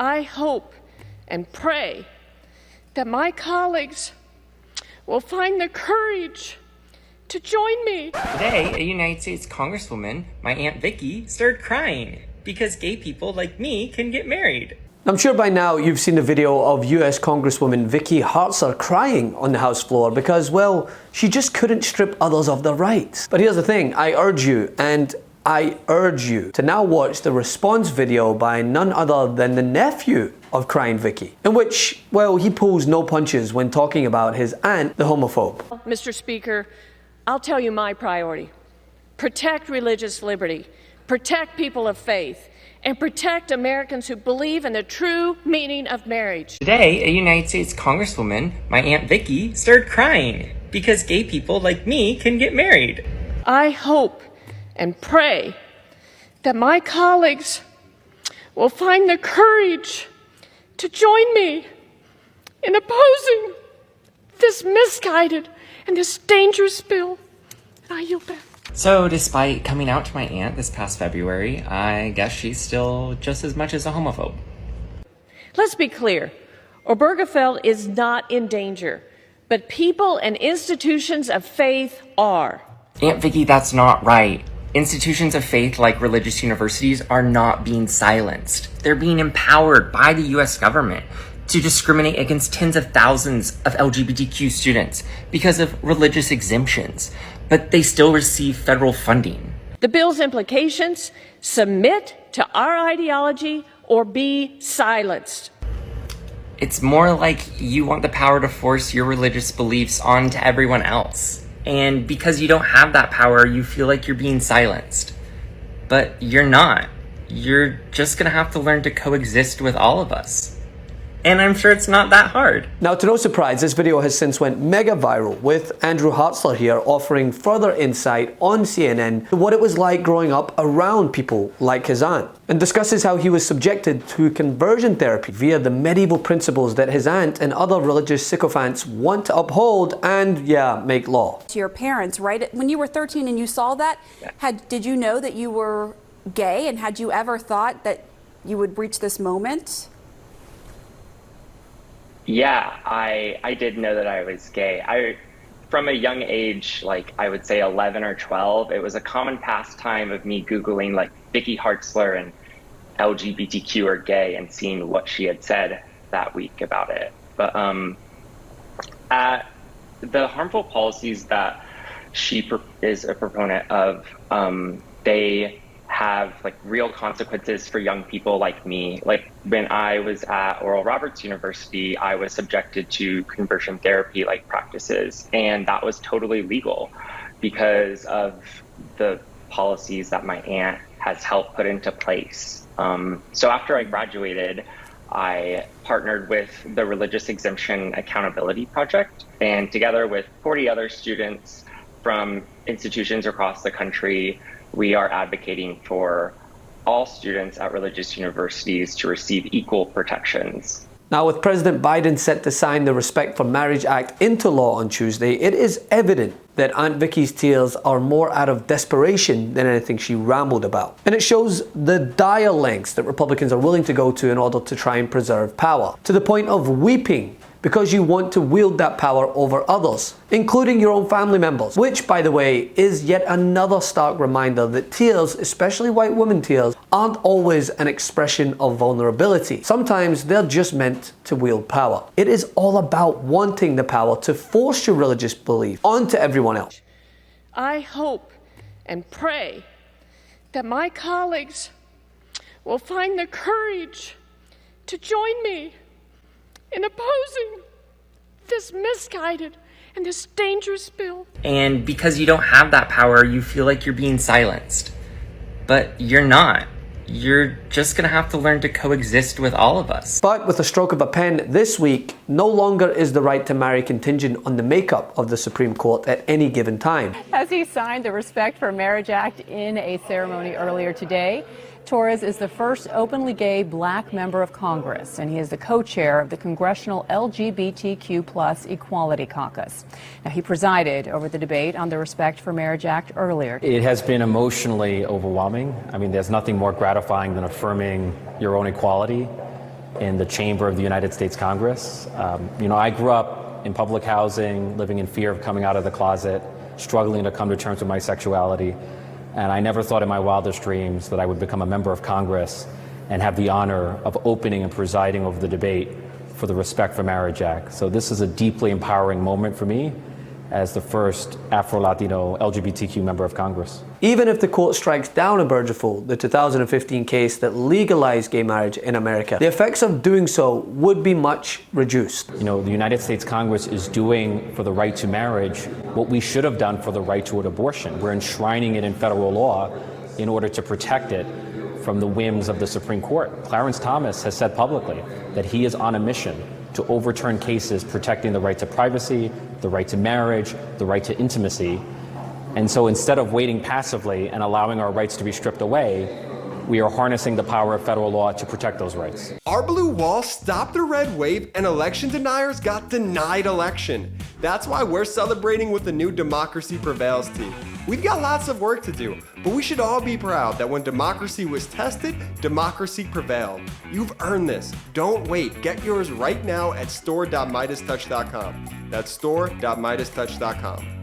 I hope and pray that my colleagues will find the courage to join me. Today, a United States Congresswoman, my Aunt Vicky, started crying because gay people like me can get married. I'm sure by now you've seen the video of US Congresswoman Vicky Hartzler crying on the House floor because, well, she just couldn't strip others of their rights. But here's the thing, I urge you to now watch the response video by none other than the nephew of crying Vicky, in which, well, he pulls no punches when talking about his aunt, the homophobe. Mr. Speaker, I'll tell you my priority. Protect religious liberty, protect people of faith, and protect Americans who believe in the true meaning of marriage. Today, a United States Congresswoman, my Aunt Vicky, started crying because gay people like me can get married. I hope and pray that my colleagues will find the courage to join me in opposing this misguided and this dangerous bill. And I yield back. So, despite coming out to my aunt this past February, I guess she's still just as much as a homophobe. Let's be clear. Obergefell is not in danger, but people and institutions of faith are. Aunt Vicky, that's not right. Institutions of faith like religious universities are not being silenced. They're being empowered by the US government to discriminate against tens of thousands of LGBTQ students because of religious exemptions, but they still receive federal funding. The bill's implications: submit to our ideology or be silenced. It's more like you want the power to force your religious beliefs onto everyone else. And because you don't have that power, you feel like you're being silenced. But you're not. You're just gonna have to learn to coexist with all of us. And I'm sure it's not that hard. Now, to no surprise, this video has since went mega viral, with Andrew Hartzler here offering further insight on CNN to what it was like growing up around people like his aunt, and discusses how he was subjected to conversion therapy via the medieval principles that his aunt and other religious sycophants want to uphold and, yeah, make law. To your parents, right? When you were 13 and you saw that, did you know that you were gay, and had you ever thought that you would reach this moment? Yeah, I did know that I was gay. From a young age, like I would say 11 or 12, it was a common pastime of me Googling like Vicky Hartzler and LGBTQ or gay and seeing what she had said that week about it. But the harmful policies that she is a proponent of, they have like real consequences for young people like me. Like when I was at Oral Roberts University, I was subjected to conversion therapy like practices, and that was totally legal because of the policies that my aunt has helped put into place. So after I graduated, I partnered with the Religious Exemption Accountability Project, and together with 40 other students from institutions across the country, we are advocating for all students at religious universities to receive equal protections. Now, with President Biden set to sign the Respect for Marriage Act into law on Tuesday, it is evident that Aunt Vicky's tears are more out of desperation than anything she rambled about. And it shows the dire lengths that Republicans are willing to go to in order to try and preserve power, to the point of weeping because you want to wield that power over others, including your own family members. Which, by the way, is yet another stark reminder that tears, especially white women tears, aren't always an expression of vulnerability. Sometimes they're just meant to wield power. It is all about wanting the power to force your religious belief onto everyone else. I hope and pray that my colleagues will find the courage to join me in opposing this misguided and this dangerous bill. And because you don't have that power, you feel like you're being silenced. But you're not. You're just gonna have to learn to coexist with all of us. But with a stroke of a pen this week, no longer is the right to marry contingent on the makeup of the Supreme Court at any given time. As he signed the Respect for Marriage Act in a ceremony earlier today, Torres is the first openly gay black member of Congress, and he is the co-chair of the Congressional LGBTQ+ Equality Caucus. Now, he presided over the debate on the Respect for Marriage Act earlier. It has been emotionally overwhelming. I mean, there's nothing more gratifying than affirming your own equality in the chamber of the United States Congress. I grew up in public housing, living in fear of coming out of the closet, struggling to come to terms with my sexuality. And I never thought in my wildest dreams that I would become a member of Congress and have the honor of opening and presiding over the debate for the Respect for Marriage Act. So this is a deeply empowering moment for me as the first Afro-Latino LGBTQ member of Congress. Even if the court strikes down in Burgiful, the 2015 case that legalized gay marriage in America, the effects of doing so would be much reduced. The United States Congress is doing for the right to marriage what we should have done for the right to an abortion. We're enshrining it in federal law in order to protect it from the whims of the Supreme Court. Clarence Thomas has said publicly that he is on a mission to overturn cases protecting the right to privacy, the right to marriage, the right to intimacy. And so instead of waiting passively and allowing our rights to be stripped away, we are harnessing the power of federal law to protect those rights. Our blue wall stopped the red wave and election deniers got denied election. That's why we're celebrating with the new Democracy Prevails team. We've got lots of work to do, but we should all be proud that when democracy was tested, democracy prevailed. You've earned this. Don't wait. Get yours right now at store.MeidasTouch.com. That's store.MeidasTouch.com.